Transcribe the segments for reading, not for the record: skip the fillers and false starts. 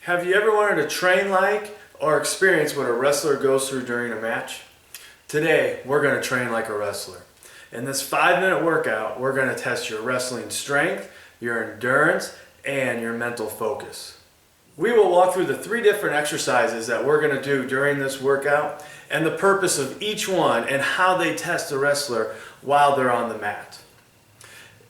Have you ever wanted to train like or experience what a wrestler goes through during a match? Today, we're going to train like a wrestler. In this 5-minute workout, we're going to test your wrestling strength, your endurance, and your mental focus. We will walk through the 3 different exercises that we're going to do during this workout and the purpose of each one and how they test the wrestler while they're on the mat.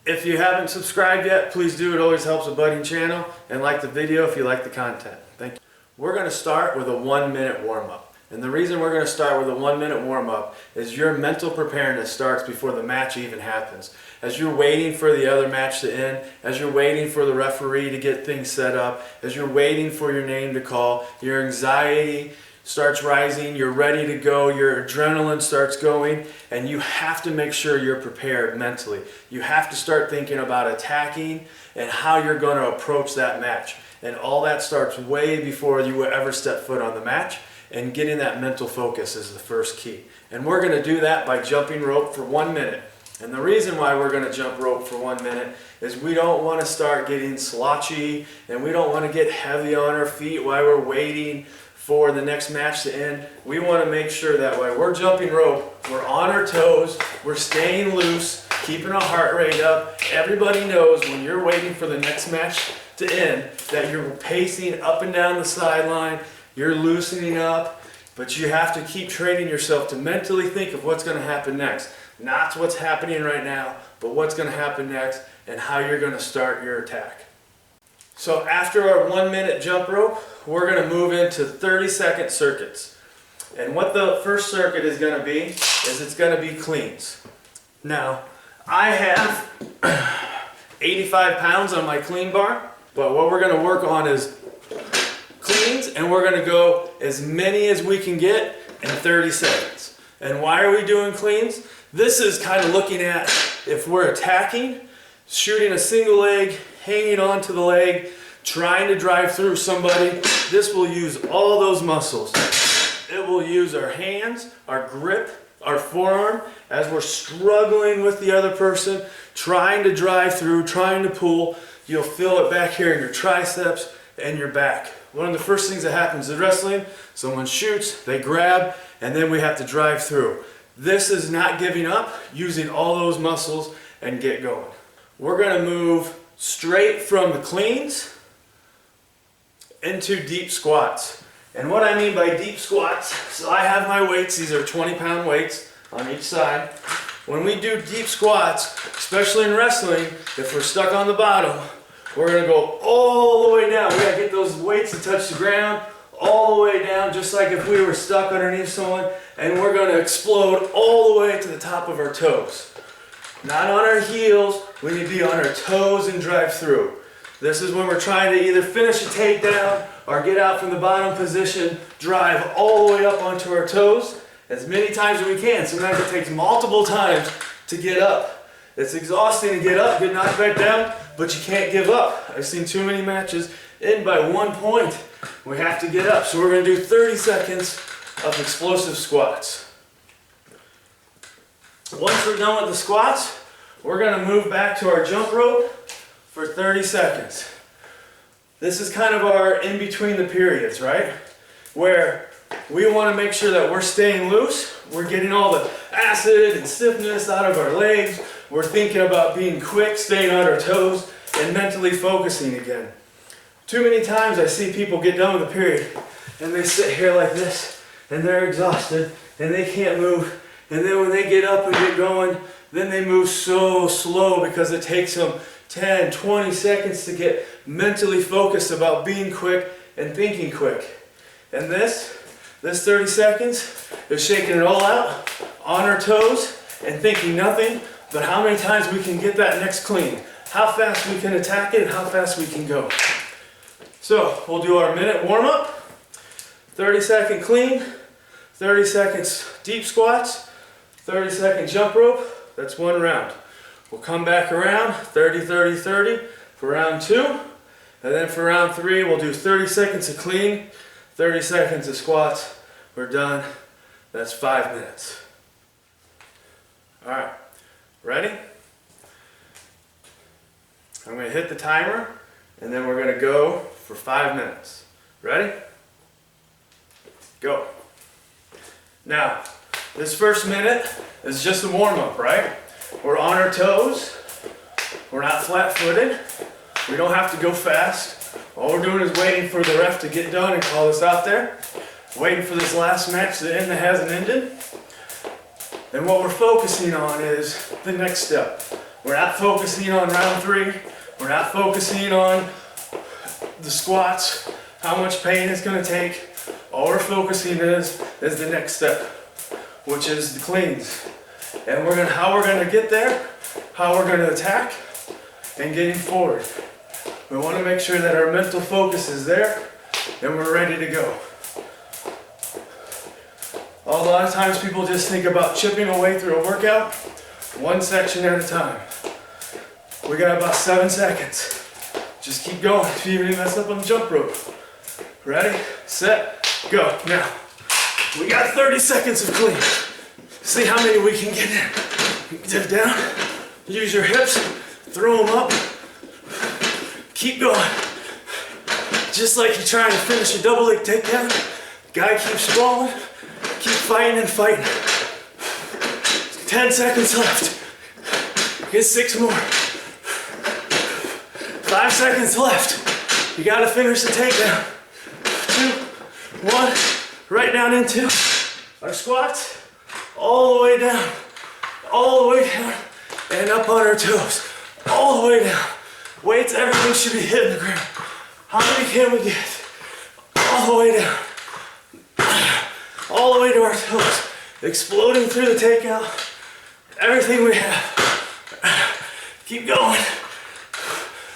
If you haven't subscribed yet, please do. It always helps a budding channel. And like the video if you like the content. Thank you. We're going to start with a 1-minute warm-up. And the reason we're going to start with a 1-minute warm-up is your mental preparedness starts before the match even happens. As you're waiting for the other match to end, as you're waiting for the referee to get things set up, as you're waiting for your name to call, your anxiety starts rising, you're ready to go, your adrenaline starts going, and you have to make sure you're prepared mentally. You have to start thinking about attacking and how you're going to approach that match. And all that starts way before you ever step foot on the match, and getting that mental focus is the first key. And we're going to do that by jumping rope for 1 minute. And the reason why we're going to jump rope for 1 minute is we don't want to start getting slotchy, and we don't want to get heavy on our feet while we're waiting for the next match to end. We want to make sure that while we're jumping rope, we're on our toes, we're staying loose, keeping our heart rate up. Everybody knows when you're waiting for the next match to end that you're pacing up and down the sideline, you're loosening up, but you have to keep training yourself to mentally think of what's going to happen next. Not what's happening right now, but what's going to happen next and how you're going to start your attack. So after our 1-minute jump rope, we're going to move into 30-second circuits. And what the first circuit is going to be is it's going to be cleans. Now, I have 85 pounds on my clean bar, but what we're going to work on is cleans, and we're going to go as many as we can get in 30 seconds. And why are we doing cleans? This is kind of looking at if we're attacking, shooting a single leg, hanging on to the leg, trying to drive through somebody. This will use all those muscles. It will use our hands, our grip, our forearm, as we're struggling with the other person, trying to drive through, trying to pull. You'll feel it back here in your triceps and your back. One of the first things that happens in wrestling, someone shoots, they grab, and then we have to drive through. This is not giving up, using all those muscles and get going. We're going to move straight from the cleans into deep squats. And what I mean by deep squats, so I have my weights, these are 20-pound weights on each side. When we do deep squats, especially in wrestling, if we're stuck on the bottom, we're going to go all the way down. We got to get those weights to touch the ground, all the way down, just like if we were stuck underneath someone, and we're going to explode all the way to the top of our toes. Not on our heels, we need to be on our toes and drive through. This is when we're trying to either finish a takedown or get out from the bottom position, drive all the way up onto our toes as many times as we can. Sometimes it takes multiple times to get up. It's exhausting to get up, get knocked back down, but you can't give up. I've seen too many matches end by 1 point. We have to get up. So we're going to do 30 seconds of explosive squats. Once we're done with the squats, we're going to move back to our jump rope for 30 seconds. This is kind of our in between the periods, right? Where we want to make sure that we're staying loose, we're getting all the acid and stiffness out of our legs, we're thinking about being quick, staying on our toes, and mentally focusing again. Too many times I see people get done with the period, and they sit here like this, and they're exhausted, and they can't move, and then when they get up and get going, then they move so slow because it takes them 10, 20 seconds to get mentally focused about being quick and thinking quick. And this 30 seconds is shaking it all out on our toes and thinking nothing but how many times we can get that next clean, how fast we can attack it, and how fast we can go. So we'll do our minute warm-up, 30-second clean, 30 seconds deep squats, 30-second jump rope. That's 1 round. We'll come back around, 30, 30, 30 for round 2. And then for round 3, we'll do 30 seconds of clean, 30 seconds of squats. We're done. That's 5 minutes. All right, ready? I'm going to hit the timer, and then we're going to go for 5 minutes. Ready? Go. Now, this first minute is just a warm-up, right? We're on our toes. We're not flat-footed. We don't have to go fast. All we're doing is waiting for the ref to get done and call us out there. Waiting for this last match to end that hasn't ended. And what we're focusing on is the next step. We're not focusing on round 3. We're not focusing on the squats, how much pain it's gonna take. All we're focusing is the next step, which is the cleans. And how we're gonna get there, how we're gonna attack, and getting forward. We wanna make sure that our mental focus is there, and we're ready to go. A lot of times people just think about chipping away through a workout, one section at a time. We got about 7 seconds. Just keep going if you even mess up on the jump rope. Ready, set, go. Now, we got 30 seconds of clean. See how many we can get in. Dip down, use your hips, throw them up. Keep going. Just like you're trying to finish a double leg takedown, guy keeps sprawling. Keep fighting and fighting. 10 seconds left. Get 6 more. 5 seconds left. You gotta finish the takedown. 2, 1, right down into our squats. All the way down. All the way down. And up on our toes. All the way down. Weights, everything should be hitting the ground. How many can we get? All the way down. All the way to our toes, exploding through the takeout, everything we have. Keep going.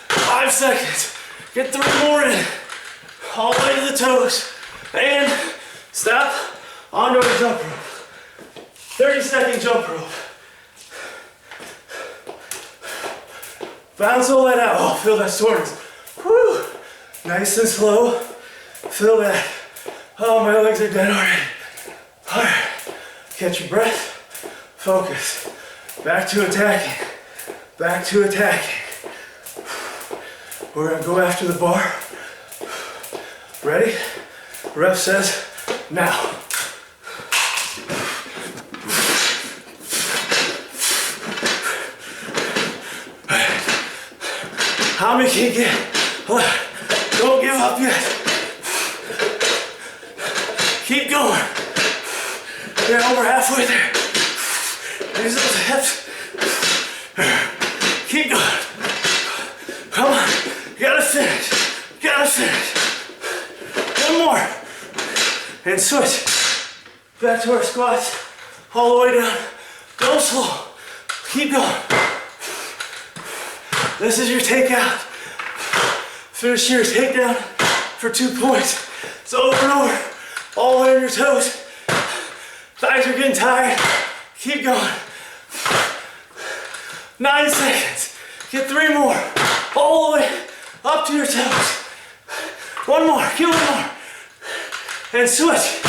5 seconds. Get 3 more in. All the way to the toes. And stop onto our jump rope. 30-second jump rope. Bounce all that out. Oh, feel that soreness. Whew. Nice and slow. Feel that. Oh, my legs are dead already. All right, catch your breath, focus, back to attacking, back to attacking. We're gonna go after the bar. Ready? Ref says, now. How many can you get? Don't give up yet. Keep going. You're over halfway there. Use those hips. Keep going. Come on. You gotta finish. You gotta finish. 1 more. And switch. Back to our squats. All the way down. Go slow. Keep going. This is your takeout. Finish your takedown for 2 points. It's over and over. All the way on your toes. Thighs are getting tired. Keep going. 9 seconds. Get 3 more. All the way up to your toes. 1 more. Get 1 more. And switch.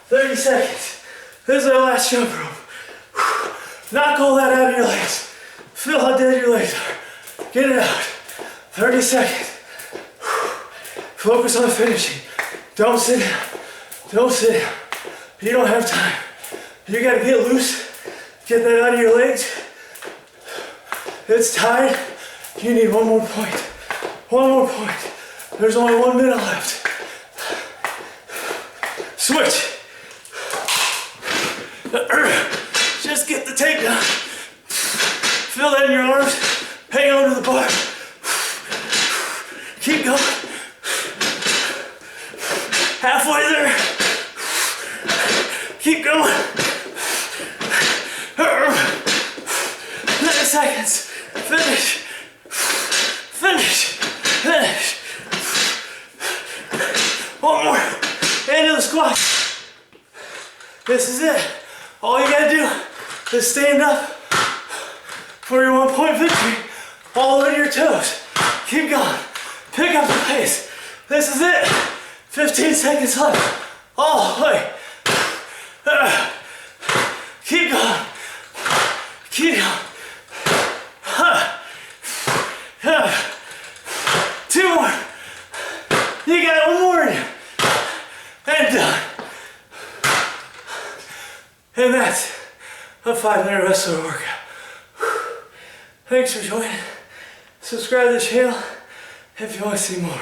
30 seconds. This is our last jump rope. Knock all that out of your legs. Feel how dead your legs are. Get it out. 30 seconds. Focus on finishing. Don't sit down. Don't sit down. You don't have time. You gotta get loose. Get that out of your legs. It's tied. You need 1 more point. 1 more point. There's only 1 minute left. Switch. Just get the takedown. Feel that in your arms. Hang on to the bar. Keep going. Halfway there. Keep going. 9 seconds. Finish. Finish. Finish. 1 more. Into the squat. This is it. All you gotta do is stand up for your 1 point victory. All the way to your toes. Keep going. Pick up the pace. This is it. 15 seconds left. All the way. Keep going. Keep going. 2 more. You got And that's a 5-minute wrestler workout. Thanks for joining. Subscribe to the channel if you want to see more.